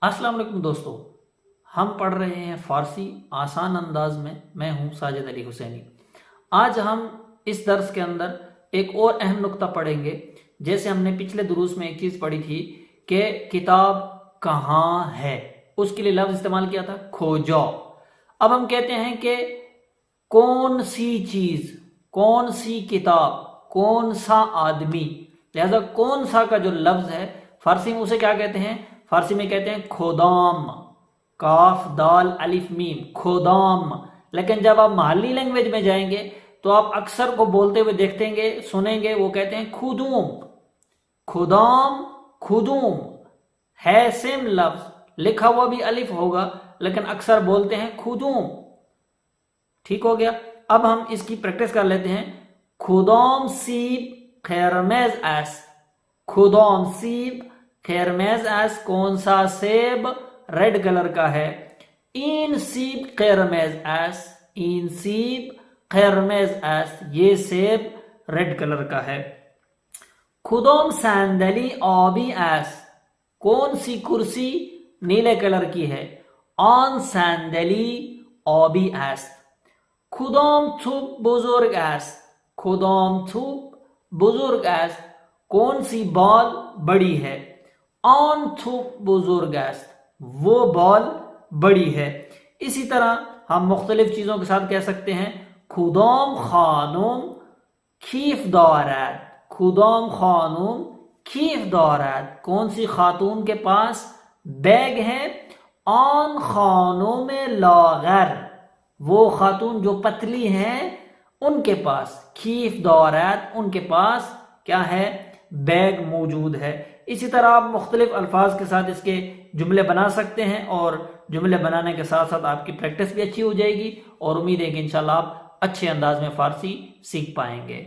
अस्सलाम वालेकुम दोस्तों, हम पढ़ रहे हैं फ़ारसी आसान अंदाज में। मैं हूं साजिद अली हुसैनी। आज हम इस दर्स के अंदर एक और अहम नुक्ता पढ़ेंगे। जैसे हमने पिछले दुरूस में एक चीज़ पढ़ी थी कि किताब कहाँ है, उसके लिए लफ्ज़ इस्तेमाल किया था खोजो। अब हम कहते हैं कि कौन सी चीज़, कौन सी किताब, कौन सा आदमी। लिहाजा कौन सा का जो लफ्ज़ है फ़ारसी में उसे क्या कहते हैं? फारसी में कहते हैं खोदाम, काफ दाल अलिफ मीम, खोदाम। लेकिन जब आप महली लैंग्वेज में जाएंगे तो आप अक्सर को बोलते हुए देखेंगे, सुनेंगे, वो कहते हैं खुदूम, खुदाम, खुदूम। है सेम लफ्ज, लिखा हुआ भी अलिफ होगा, लेकिन अक्सर बोलते हैं खुदूम। ठीक हो गया। अब हम इसकी प्रैक्टिस कर लेते हैं। खुदाम सीब खैरमेज एस, खुदाम सीब खैरमेज एस, कौन सा सेब रेड कलर का है। इन सीब खैरमेज एस, इन सीब खैरमेज एस, ये सेब रेड कलर का है। खुदोम सैंदली आबी एस, कौन सी कुर्सी नीले कलर की है। ऑन सैंदली आबी एस। खुदोम थुप बुजुर्ग एस, खुदोम थुप बुजुर्ग एस, कौन सी बॉल बड़ी है। ऑन थुप बुजुर्ग एस, वो बॉल बड़ी है। इसी तरह हम मुख्तलिफ चीज़ों के साथ कह सकते हैं खुदोम खानुम खीफ दौरत, खुदोम खानुम खीफ दौरत, कौन सी खातून के पास बैग है। ऑन खानुम लागर, वो खातून जो पतली हैं उनके पास, खीफ दौरत, उनके पास क्या है, बैग मौजूद है। इसी तरह आप मुख्तलिफ अल्फाज के साथ इसके जुमले बना सकते हैं और जुमले बनाने के साथ साथ आपकी प्रैक्टिस भी अच्छी हो जाएगी और उम्मीद है कि इंशाल्लाह आप अच्छे अंदाज में फ़ारसी सीख पाएंगे।